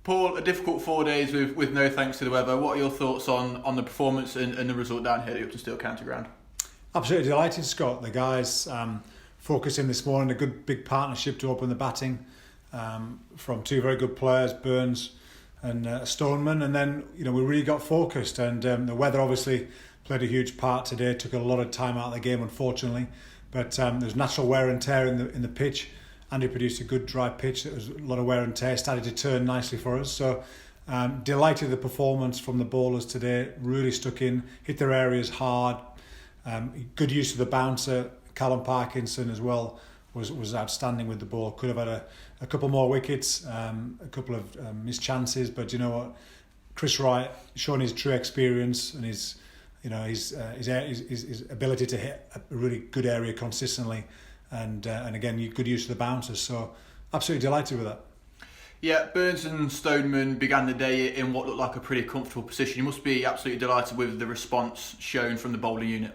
Paul, a difficult 4 days with no thanks to the weather. What are your thoughts on the performance and the result down here at the Upton Steel County Ground? Absolutely delighted, Scott. The guys focusing this morning, a good big partnership to open the batting from two very good players, Burns and Stoneman, and then we really got focused. And the weather obviously played a huge part today. Took a lot of time out of the game, unfortunately, but there's natural wear and tear in the pitch. Andy produced a good dry pitch. There was a lot of wear and tear. Started to turn nicely for us. So delighted with the performance from the bowlers today. Really stuck in, hit their areas hard. Good use of the bouncer. Callum Parkinson as well was outstanding with the ball. Could have had a couple more wickets, a couple of missed chances. But you know what, Chris Wright showing his true experience and his ability to hit a really good area consistently. And again, good use of the bouncers. So absolutely delighted with that. Yeah, Burns and Stoneman began the day in what looked like a pretty comfortable position. You must be absolutely delighted with the response shown from the bowling unit.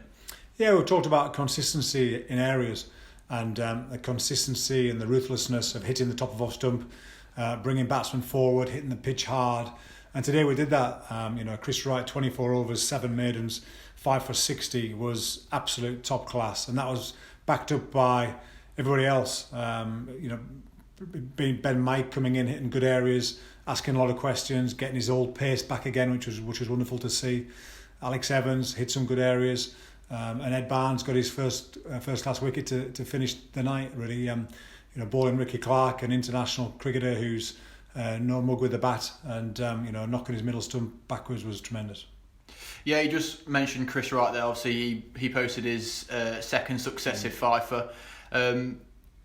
Yeah, we've talked about consistency in areas and the consistency and the ruthlessness of hitting the top of off stump, bringing batsmen forward, hitting the pitch hard. And today we did that. Chris Wright, 24 overs, 7 maidens, 5 for 60 was absolute top class. And that was backed up by everybody else. Ben Mike coming in, hitting good areas, asking a lot of questions, getting his old pace back again, which was wonderful to see. Alex Evans hit some good areas, and Ed Barnes got his first class wicket to finish the night. Really, bowling Ricky Clark, an international cricketer who's no mug with the bat, and knocking his middle stump backwards was tremendous. Yeah, you just mentioned Chris Wright there. Obviously, he posted his second successive fifer.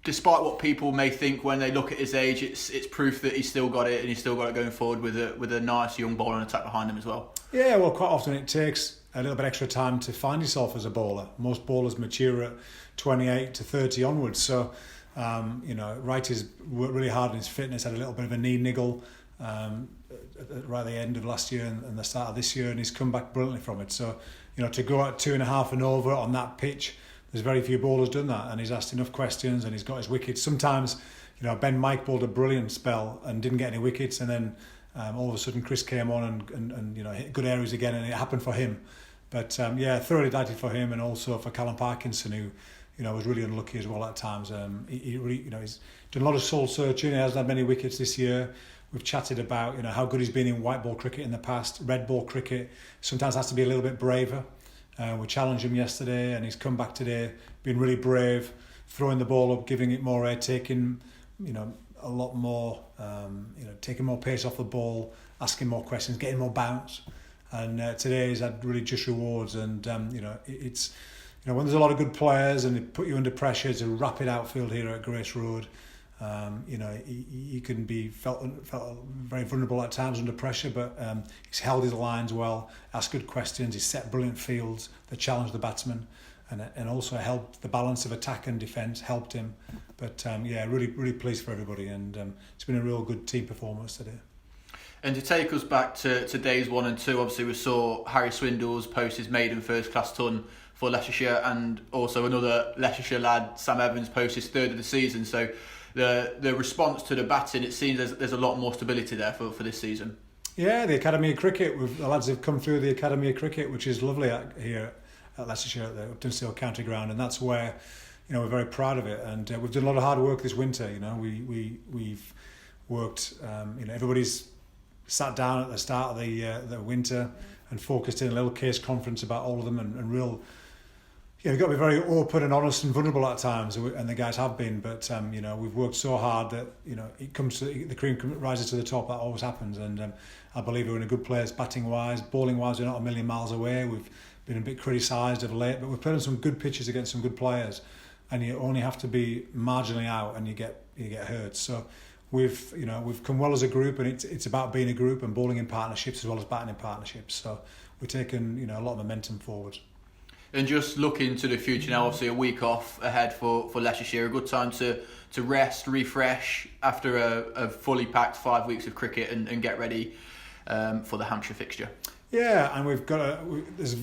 Despite what people may think when they look at his age, it's proof that he's still got it, and he's still got it going forward with a nice young bowler and attack behind him as well. Yeah, well, quite often it takes a little bit extra time to find yourself as a bowler. Most bowlers mature at 28 to 30 onwards. So, Wright has worked really hard on his fitness. Had a little bit of a knee niggle right at the end of last year and the start of this year, and he's come back brilliantly from it. So, to go at 2.5 and over on that pitch, there's very few bowlers done that, and he's asked enough questions and he's got his wickets. Sometimes, Ben Mike bowled a brilliant spell and didn't get any wickets, and then all of a sudden Chris came on and hit good areas again, and it happened for him. But thoroughly delighted for him, and also for Callum Parkinson, who was really unlucky as well at times. He really, he's done a lot of soul searching. He hasn't had many wickets this year. We've chatted about how good he's been in white ball cricket in the past, red ball cricket. Sometimes has to be a little bit braver. We challenged him yesterday, and he's come back today, being really brave, throwing the ball up, giving it more air, taking a lot more, taking more pace off the ball, asking more questions, getting more bounce. And today he's had really just rewards. And it's when there's a lot of good players and they put you under pressure. It's a rapid outfield here at Grace Road. He can be felt very vulnerable at times under pressure, but he's held his lines well, asked good questions, he's set brilliant fields that challenged the batsman, and also helped the balance of attack and defence, helped him. But really pleased for everybody, and it's been a real good team performance today. And to take us back to days 1 and 2, obviously we saw Harry Swindles post his maiden first class ton for Leicestershire, and also another Leicestershire lad, Sam Evans, post his third of the season. So the response to the batting, it seems there's a lot more stability there for this season. Yeah, the Academy of Cricket, the lads have come through the Academy of Cricket, which is lovely here at Leicestershire, at the Upton Steel County Ground, and that's where we're very proud of it. And we've done a lot of hard work this winter. We've worked. Everybody's sat down at the start of the winter and focused in a little case conference about all of them, and real. You've got to be very open and honest and vulnerable at times, and the guys have been. But we've worked so hard that it comes to the cream rises to the top. That always happens, and I believe we're in a good place, batting wise, bowling wise. We're not a million miles away. We've been a bit criticised of late, but we've played on some good pitches against some good players, and you only have to be marginally out, and you get hurt. So we've come well as a group, and it's about being a group and bowling in partnerships as well as batting in partnerships. So we're taking a lot of momentum forward. And just looking to the future now, obviously a week off ahead for Leicestershire, a good time to rest, refresh after a fully packed 5 weeks of cricket and get ready for the Hampshire fixture. Yeah, and we've got there's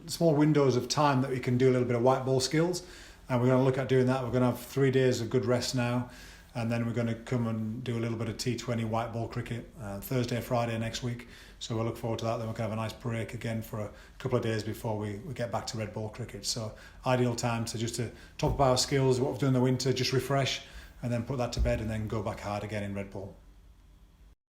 small windows of time that we can do a little bit of white ball skills, and we're going to look at doing that. We're going to have 3 days of good rest now, and then we're going to come and do a little bit of T20 white ball cricket Thursday, Friday next week. So we'll look forward to that. Then we're going to have a nice break again for a couple of days before we get back to red ball cricket. So ideal time to top up our skills, what we've done in the winter, just refresh, and then put that to bed and then go back hard again in red ball.